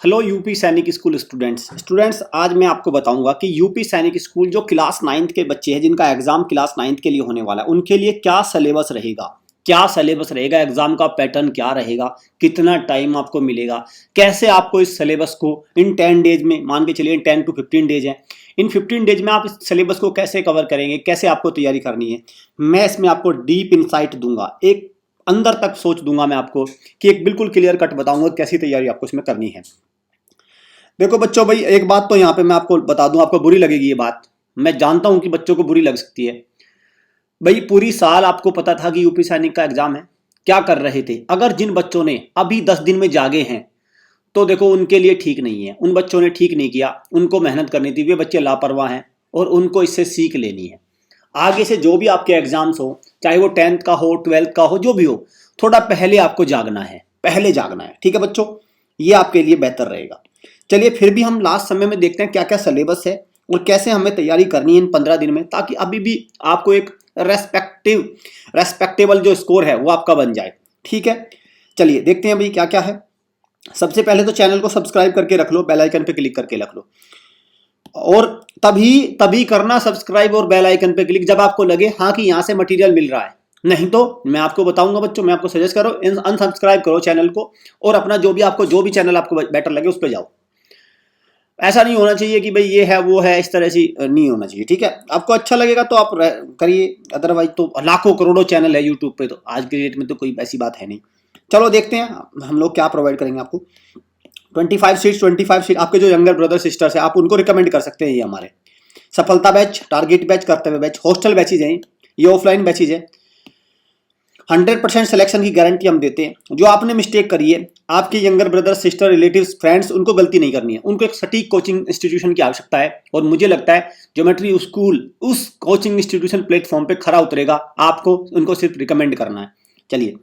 Hello UP Sainik school students आज मैं आपको बताऊंगा कि यूपी सैनिक स्कूल जो क्लास 9th के बच्चे हैं जिनका एग्जाम क्लास 9th के लिए होने वाला है उनके लिए क्या सिलेबस रहेगा एग्जाम का पैटर्न क्या रहेगा, कितना टाइम आपको मिलेगा, कैसे आपको इस सिलेबस को इन 10 डेज में, मान के चलिए 10 to 15 डेज है, इन 15 डेज में आप इस सिलेबस को कैसे कवर करेंगे, कैसे आपको तैयारी करनी है। मैं इसमें आपको डीप इंसाइट दूंगा, एक अंदर तक सोच दूंगा मैं आपको कि एक बिल्कुल क्लियर कट बताऊंगा कैसी तैयारी आपको इसमें करनी है। देखो बच्चों, भाई एक बात तो यहाँ पे मैं आपको बता दूं, आपको बुरी लगेगी ये बात, मैं जानता हूं कि बच्चों को बुरी लग सकती है। भाई पूरी साल आपको पता था कि यूपी सैनिक का एग्जाम है, क्या कर रहे थे। अगर जिन बच्चों ने अभी 10 दिन में जागे हैं तो देखो उनके लिए ठीक नहीं है, उन बच्चों ने ठीक नहीं किया, उनको मेहनत करनी थी, वे बच्चे लापरवाह हैं और उनको इससे सीख लेनी है। आगे से जो भी आपके एग्जाम्स हो, चाहे वो 10th का हो, 12th का हो, जो भी हो, थोड़ा पहले आपको जागना है, पहले जागना है, ठीक है बच्चों, ये आपके लिए बेहतर रहेगा। चलिए फिर भी हम लास्ट समय में देखते हैं क्या क्या सिलेबस है और कैसे हमें तैयारी करनी है इन 15 दिन में, ताकि अभी भी आपको एक रेस्पेक्टेबल जो स्कोर है वो आपका बन जाए। ठीक है, चलिए देखते हैं भाई क्या क्या है। सबसे पहले तो चैनल को सब्सक्राइब करके रख लो, बेल आइकन पे क्लिक करके रख लो, और तभी करना सब्सक्राइब और बेल आइकन पे क्लिक जब आपको लगे हाँ कि यहाँ से मटेरियल मिल रहा है। नहीं तो मैं आपको बताऊंगा बच्चों, मैं आपको सजेस्ट करो अनसब्सक्राइब करो चैनल को और अपना जो भी चैनल आपको बेटर लगे उस पर जाओ। ऐसा नहीं होना चाहिए कि भाई ये है वो है, इस तरह से नहीं होना चाहिए। ठीक है, आपको अच्छा लगेगा तो आप करिए, अदरवाइज तो लाखों करोड़ों चैनल है यूट्यूब पे, तो आज के डेट में तो कोई ऐसी बात है नहीं। चलो देखते हैं हम लोग क्या प्रोवाइड करेंगे आपको। 25 सीट आपके जो यंगर ब्रदर सिस्टर्स है आप उनको रिकमेंड कर सकते हैं। ये हमारे सफलता बैच, टारगेट बैच, कर्तव्य बैच, हॉस्टल बैचेज हैं, ये ऑफलाइन बैचेज है। 100% सिलेक्शन की गारंटी हम देते हैं। जो आपने मिस्टेक करी है, आपके younger brother sister relatives friends, उनको गलती नहीं करनी है, उनको एक सटीक कोचिंग इंस्टीट्यूशन की आवश्यकता है और मुझे लगता है ज्योमेट्री स्कूल उस कोचिंग इंस्टीट्यूशन प्लेटफॉर्म पे खरा उतरेगा। आपको उनको सिर्फ रिकमेंड करना है। चलिए,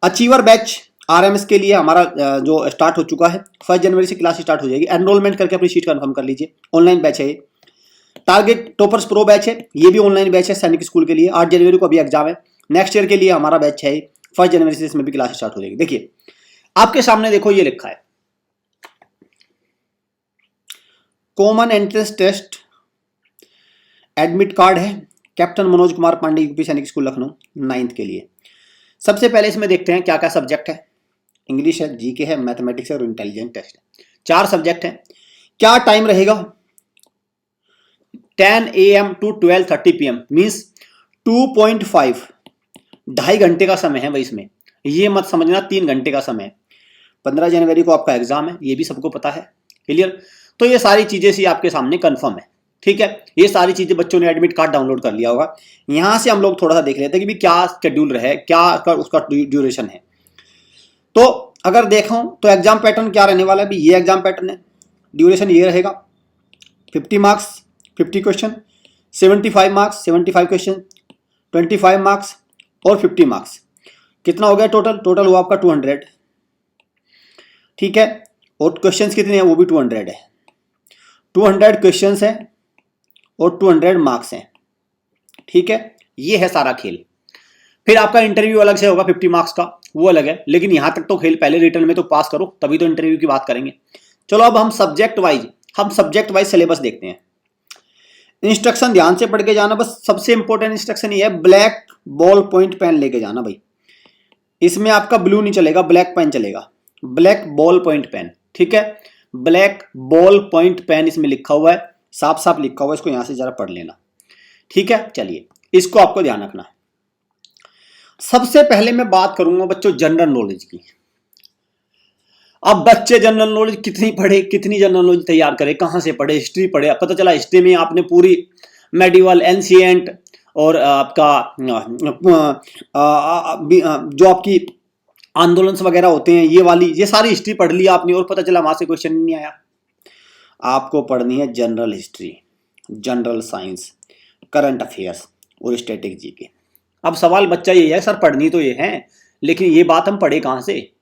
अचीवर बैच आरएमएस के लिए हमारा जो स्टार्ट हो चुका है, 1 जनवरी से क्लास स्टार्ट हो जाएगी। एनरोलमेंट करके अपनी सीट कंफर्म कर लीजिए, ऑनलाइन बैच है ये। टारगेट टॉपर्स प्रो बैच है, ये भी ऑनलाइन बैच है सैनिक स्कूल के लिए। 8 जनवरी को अभी एग्जाम है, नेक्स्ट ईयर के लिए हमारा बैच है। 1 जनवरी से इसमें भी क्लास स्टार्ट हो जाएगी। देखिए आपके सामने देखो ये लिखा है common entrance test admit card है, captain Manoj Kumar Pandey, UP Sainik school Lucknow, 9th के लिए। सबसे पहले इसमें देखते हैं क्या क्या सब्जेक्ट है। इंग्लिश है, जीके है, मैथमेटिक्स है और इंटेलिजेंट टेस्ट है। 4 सब्जेक्ट है। क्या टाइम रहेगा? 10 AM to 12:30 PM मीन्स 2.5 2.5 घंटे का समय है भाई इसमें। ये मत समझना 3 घंटे का समय है। 15 जनवरी को आपका एग्जाम है, ये भी सबको पता है, क्लियर। तो ये सारी चीजें सी आपके सामने कंफर्म है। ठीक है, ये सारी चीजें बच्चों ने एडमिट कार्ड डाउनलोड कर लिया होगा। यहां से हम लोग थोड़ा सा देख लेते हैं कि भी क्या शेड्यूल रहे, क्या उसका ड्यूरेशन है। तो अगर देखो तो एग्जाम पैटर्न क्या रहने वाला है भी, ये एग्जाम पैटर्न है। ड्यूरेशन ये रहेगा, 50 marks 50 question, 75 marks 75 question, 25 marks और 50 मार्क्स। कितना हो गया टोटल हुआ आपका 200। ठीक है, और क्वेश्चंस कितने हैं वो भी 200 है। 200 क्वेश्चंस हैं और 200 मार्क्स हैं। ठीक है, ये है सारा खेल। फिर आपका इंटरव्यू अलग से होगा, 50 मार्क्स का, वो अलग है। लेकिन यहां तक तो खेल, पहले रिटर्न में तो पास करो तभी तो इंटरव्यू की बात करेंगे। चलो अब हम सब्जेक्ट वाइज सिलेबस देखते हैं। इंस्ट्रक्शन ध्यान से पढ़ के जाना, बस सबसे इंपॉर्टेंट इंस्ट्रक्शन ये है, ब्लैक बॉल पॉइंट पेन लेके जाना भाई। इसमें आपका ब्लू नहीं चलेगा, ब्लैक पेन चलेगा, ब्लैक बॉल पॉइंट पेन। ठीक है, ब्लैक बॉल पॉइंट पेन इसमें लिखा हुआ है, साफ साफ लिखा हुआ है, इसको यहां से जरा पढ़ लेना। ठीक है, चलिए इसको आपको ध्यान रखना है। सबसे पहले मैं बात करूंगा बच्चों जनरल नॉलेज की। अब बच्चे जनरल नॉलेज कितनी पढ़े, कितनी जनरल नॉलेज तैयार करे, कहां से पढ़े? हिस्ट्री पढ़े, पता चला हिस्ट्री में आपने पूरी मेडिवल, एंशिएंट और आपका जो आपकी आंदोलन वगैरह होते हैं ये सारी हिस्ट्री पढ़ ली आपने और पता चला वहां से क्वेश्चन नहीं आया। आपको पढ़नी है general history, general science, current affairs और स्टैटिक जीके। अब सवाल बच्चा ये है, सर पढ़नी तो ये है लेकिन ये बात हम पढ़े कहां से?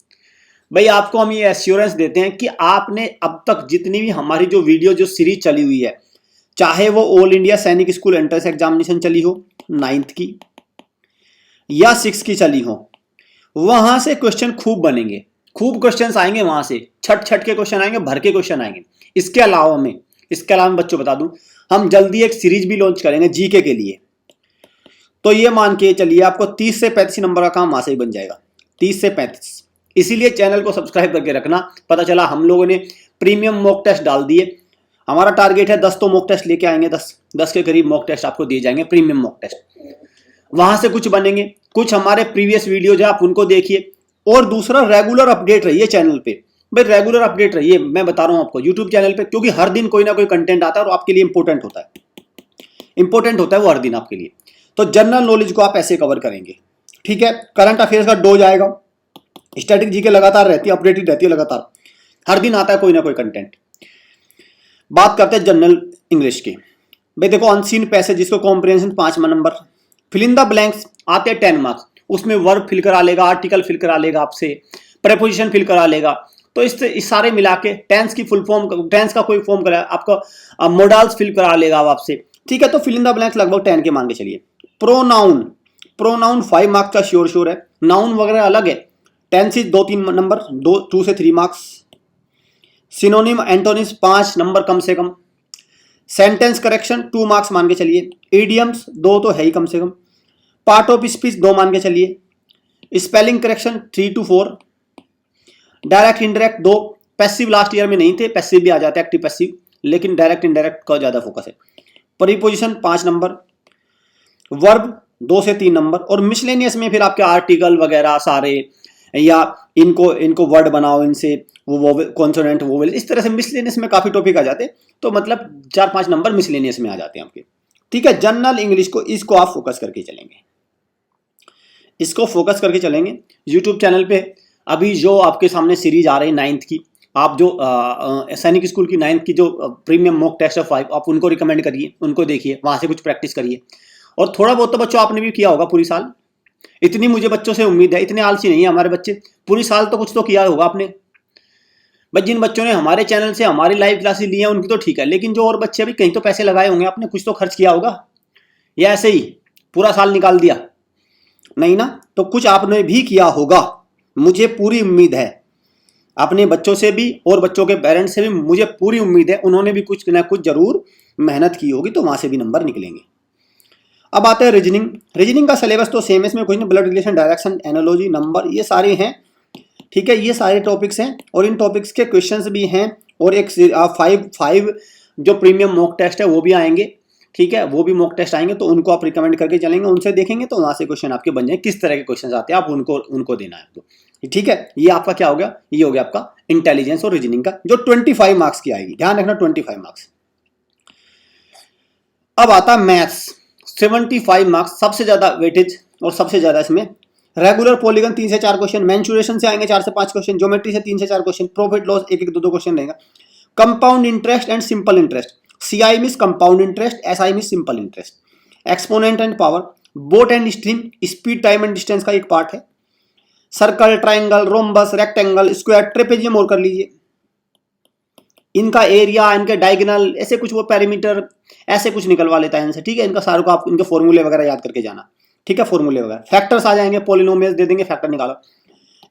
भाई आपको हम ये एश्योरेंस देते हैं कि आपने अब तक जितनी भी हमारी जो वीडियो जो सीरीज चली हुई है, चाहे वो ऑल इंडिया सैनिक स्कूल एंट्रेंस एग्जामिनेशन चली हो 9th की या 6th की चली हो, वहां से क्वेश्चन खूब बनेंगे, खूब क्वेश्चंस आएंगे वहां से, छट छट के क्वेश्चन आएंगे, भर के क्वेश्चन आएंगे। इसके अलावा मैं बच्चों बता दूं, हम जल्दी एक सीरीज भी लॉन्च करेंगे जीके के लिए। तो ये मान के चलिए आपको 30 से 35 नंबर का काम वहां से ही बन जाएगा, 30 से 35। इसीलिए चैनल को सब्सक्राइब करके रखना। पता चला हम लोगों ने प्रीमियम मॉक टेस्ट डाल दिए, हमारा टारगेट है 10 तो मॉक टेस्ट लेके आएंगे, 10 के करीब मॉक टेस्ट आपको दिए जाएंगे, प्रीमियम मॉक टेस्ट। वहां से कुछ बनेंगे, कुछ हमारे प्रीवियस वीडियो जो आप उनको देखिए। और दूसरा, रेगुलर अपडेट रहिए चैनल पे भाई, रेगुलर अपडेट रहिए। मैं बता रहा हूं आपको यूट्यूब चैनल पे, क्योंकि हर दिन कोई ना कोई कंटेंट आता है और आपके लिए इंपॉर्टेंट होता है वो हर दिन आपके लिए। तो जनरल नॉलेज को आप ऐसे कवर करेंगे, ठीक है। करंट अफेयर्स का डोज आएगा, स्टैटिक जीके लगातार रहती है, अपडेटेड रहती है लगातार, हर दिन आता है कोई ना कोई कंटेंट। बात करते हैं जनरल इंग्लिश की। भाई देखो, अनसीन पैसेज जिसको comprehension 5 number, fill in the blanks आते हैं 10 मार्क्स, उसमें वर्ब फिल करा लेगा, आर्टिकल फिल करा लेगा आपसे, प्रेपोजिशन फिल करा लेगा। तो इस सारे मिला के टेंस की फुल फॉर्म, टेंस का कोई फॉर्म करा आपका, मोडाल्स फिल करा लेगा आपसे, ठीक है। तो फिल इन द ब्लैंक्स लगभग 10 के मान के चलिए। प्रोनाउन 5 मार्क्स का श्योर है, नाउन वगैरह अलग है, टेंस 2-3 नंबर, 2 से 3 मार्क्स। सिनोनिम एंटोनिम्स 5 नंबर कम से कम। सेंटेंस करेक्शन 2 मार्क्स मान के चलिए। इडियम्स 2 तो है ही कम से कम। पार्ट ऑफ स्पीच 2 मान के चलिए। Spelling correction 3 to 4। Direct indirect 2, passive last year में नहीं थे, पैसिव भी आ जाते हैं, एक्टिव पैसिव, लेकिन डायरेक्ट इनडायरेक्ट का ज्यादा फोकस है। प्रीपोजिशन 5 नंबर, वर्ब 2 से 3 नंबर। और मिसलेनियस में फिर आपके आर्टिकल वगैरह सारे, या इनको वर्ड बनाओ, इनसे वो कॉन्सोनेंट वोवेल, इस तरह से मिसलेनियस में काफी टॉपिक आ जाते हैं। तो मतलब 4-5 नंबर मिसलेनियस में आ जाते हैं आपके, ठीक है। जनरल इंग्लिश को इसको आप फोकस करके चलेंगे, इसको फोकस करके चलेंगे। यूट्यूब चैनल पे अभी जो आपके सामने सीरीज आ रही है 9th की, आप जो सैनिक स्कूल की 9th की जो प्रीमियम मॉक टेस्ट है 5, आप उनको रिकमेंड करिए, उनको देखिए, वहां से कुछ प्रैक्टिस करिए। और थोड़ा बहुत तो बच्चों आपने भी किया होगा पूरी साल, इतनी मुझे बच्चों से उम्मीद है, इतने आलसी नहीं है हमारे बच्चे, पूरी साल तो कुछ तो किया होगा आपने। बस जिन बच्चों ने हमारे चैनल से हमारी लाइव क्लासेस ली हैं उनकी तो ठीक है, लेकिन जो और बच्चे अभी कहीं तो पैसे लगाए होंगे आपने, कुछ तो खर्च किया होगा, या ऐसे ही पूरा साल निकाल दिया? नहीं ना, तो कुछ आपने भी किया होगा, मुझे पूरी उम्मीद है। अपने बच्चों से भी और बच्चों के पेरेंट्स से भी मुझे पूरी उम्मीद है, उन्होंने भी कुछ ना कुछ जरूर मेहनत की होगी, तो वहां से भी नंबर निकलेंगे। अब आते हैं रीजनिंग का सिलेबस तो सेम है, इसमें कुछ नहीं, blood relation, direction, analogy, number, ये सारे हैं, ठीक है। ये सारे टॉपिक्स हैं और इन टॉपिक्स के क्वेश्चंस भी हैं। और एक 5 जो प्रीमियम मॉक टेस्ट है वो भी आएंगे, ठीक है, वो भी मॉक टेस्ट आएंगे, तो उनको आप रिकमेंड करके चलेंगे, उनसे देखेंगे तो वहां से क्वेश्चन आपके बन जाएंगे, किस तरह के क्वेश्चन आते हैं आप उनको देना है आपको, ठीक है। ये आपका क्या हो गया, ये हो गया आपका इंटेलिजेंस और रीजनिंग का, जो 25 मार्क्स की आएगी, ध्यान रखना 25 मार्क्स। अब आता मैथ्स 75 मार्क्स, सबसे ज्यादा वेटेज और सबसे ज्यादा इसमें। रेगुलर पॉलीगन 3 से 4 क्वेश्चन, मेंसुरेशन से आएंगे 4 से 5 क्वेश्चन, ज्योमेट्री से 3 से 4 क्वेश्चन, प्रॉफिट लॉस 1-1, 2-2 क्वेश्चन रहेगा। Compound interest and simple interest, CI means compound interest, SI means simple interest. Exponent and power, boat and stream, speed, time and distance का एक part है। Circle, triangle, rhombus, rectangle, square, trapezium और कर लीजिए। इनका area, इनके diagonal, ऐसे कुछ वो पेरीमीटर ऐसे कुछ निकलवा लेता है इनसे, ठीक है। इनका सारों को आप इनके फॉर्मूले वगैरह याद करके जाना, ठीक है, फॉर्मूले वगैरह। फैक्टर्स आ जाएंगे, पॉलिनोमियल्स दे देंगे, फैक्टर निकालो।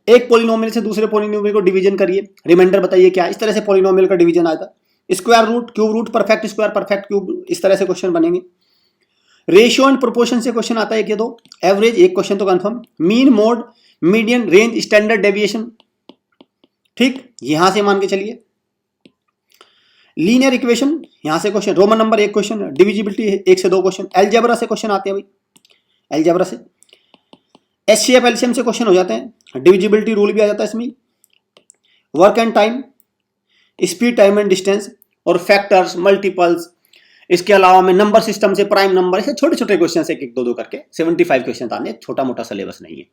एक पॉलिनोमियल से दूसरे पॉलिनोमियल को डिवीजन करिए, रिमाइंडर बताइए क्या, इस तरह से पॉलिनोमियल का डिवीजन आएगा। Square root, cube root, perfect square, perfect cube, इस तरह से क्वेश्चन बनेंगे। रेशियो एंड प्रोपोर्शन से क्वेश्चन आता है कि 2, एवरेज एक क्वेश्चन तो confirm, mean, mode, median, range, standard deviation, ठीक, यहां से मान के चलिए। लीनियर इक्वेशन, यहां से question, Roman number 1 question, divisibility 1 से 2 क्वेश्चन, एलजेब्रा से क्वेश्चन आते हैं भाई, एलजेब्रा से। एचसीएफ एलसीएम से क्वेश्चन हो जाते हैं, डिविजिबिलिटी रूल भी आ जाता है इसमें। Work and time, speed, time and distance, और फैक्टर्स, मल्टीपल्स। इसके अलावा में नंबर सिस्टम से, प्राइम नंबर, ऐसे छोटे छोटे क्वेश्चन 1-1, 2-2 करके 75 क्वेश्चन आने, छोटा मोटा सिलेबस नहीं है।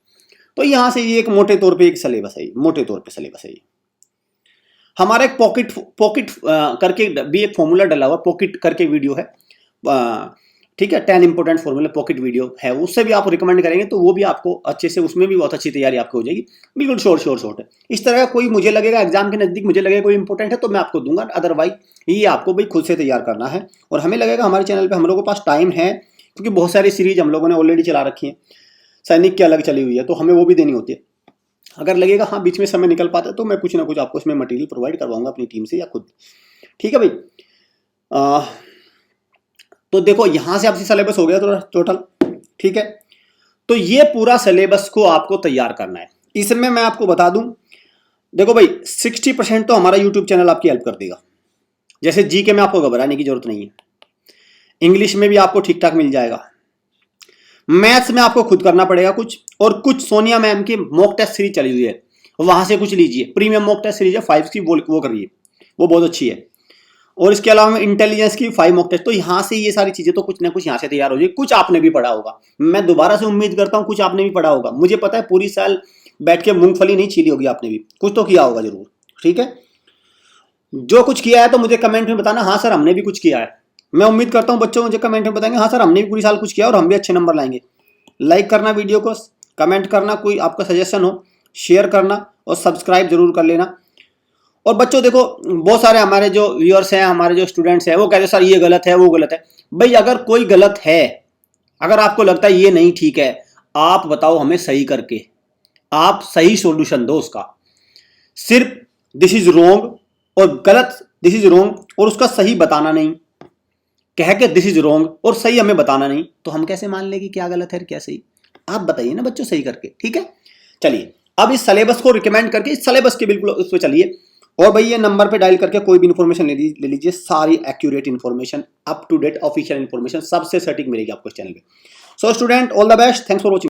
तो यहां से ये एक मोटे तौर पे एक सिलेबस है, मोटे तौर पे सिलेबस है ये। हमारा एक पॉकेट करके भी एक फॉर्मूला डला हुआ, पॉकेट करके वीडियो है, ठीक है, 10 इंपोर्टेंट फॉर्मूला पॉकेट वीडियो है, उससे भी आप रिकमेंड करेंगे तो वो भी आपको अच्छे से, उसमें भी बहुत अच्छी तैयारी आपको हो जाएगी, बिल्कुल शॉर्ट है। इस तरह का कोई मुझे लगेगा एग्जाम के नजदीक, मुझे लगेगा कोई इंपॉर्टेंट है तो मैं आपको दूंगा, अदरवाइज ये आपको भाई खुद से तैयार करना है। और हमें लगेगा हमारे चैनल पर हम लोगों के पास टाइम है, क्योंकि बहुत सारी सीरीज हम लोगों ने ऑलरेडी चला रखी है, सैनिक की अलग चली हुई है, तो हमें वो भी देनी होती है। अगर लगेगा हाँ बीच में समय निकल पाता है तो मैं कुछ ना कुछ आपको इसमें मटेरियल प्रोवाइड करवाऊंगा अपनी टीम से या खुद। ठीक है भाई। तो देखो यहाँ से आपसे सिलेबस हो गया तो टोटल। ठीक है, तो ये पूरा सिलेबस को आपको तैयार करना है। इसमें मैं आपको बता दूं, देखो भाई 60% तो हमारा यूट्यूब चैनल आपकी हेल्प कर देगा। जैसे जीके में आपको घबराने की जरूरत नहीं है, इंग्लिश में भी आपको ठीक ठाक मिल जाएगा, मैथ्स में आपको खुद करना पड़ेगा कुछ, और कुछ सोनिया मैम की मॉक टेस्ट सीरीज चली हुई है वहां से कुछ लीजिए। प्रीमियम मॉक टेस्ट सीरीज है 5 की, वो करिए, वो बहुत अच्छी है। और इसके अलावा इंटेलिजेंस की 5 मॉक टेस्ट, तो यहाँ से ये सारी चीजें तो कुछ ना कुछ यहाँ से तैयार हो जाए। कुछ आपने भी पढ़ा होगा, मैं दोबारा से उम्मीद करता हूँ कुछ आपने भी पढ़ा होगा। मुझे पता है पूरी साल बैठ के मूंगफली नहीं छीली होगी आपने भी, कुछ तो किया होगा जरूर। ठीक है, जो कुछ किया है तो मुझे कमेंट में बताना, हाँ सर हमने भी कुछ किया है। मैं उम्मीद करता हूँ बच्चों मुझे कमेंट में बताएंगे हाँ सर हमने भी पूरी साल कुछ किया और हम भी अच्छे नंबर लाएंगे। लाइक करना वीडियो को, कमेंट करना, कोई आपका सजेशन हो शेयर करना, और सब्सक्राइब जरूर कर लेना। और बच्चों देखो बहुत सारे हमारे जो व्यूअर्स हैं, हमारे जो स्टूडेंट्स हैं, वो कहते हैं सर ये गलत है वो गलत है। भाई अगर कोई गलत है, अगर आपको लगता है ये नहीं ठीक है, आप बताओ हमें सही करके, आप सही सॉल्यूशन दो उसका। सिर्फ दिस इज रॉन्ग और गलत दिस इज रॉन्ग और उसका सही बताना नहीं, कह के दिस इज रॉन्ग और सही हमें बताना नहीं, तो हम कैसे मान लेंगे क्या गलत है क्या सही? आप बताइए ना बच्चों सही करके। ठीक है, चलिए अब इस सिलेबस को रिकमेंड करके इस सिलेबस के बिल्कुल उस पर चलिए। और भाई ये नंबर पे डायल करके कोई भी इंफॉर्मेशन ले लीजिए, सारी accurate information, up to date official information सबसे सटीक मिलेगी आपको इस चैनल पे। So student all the best, thanks for watching.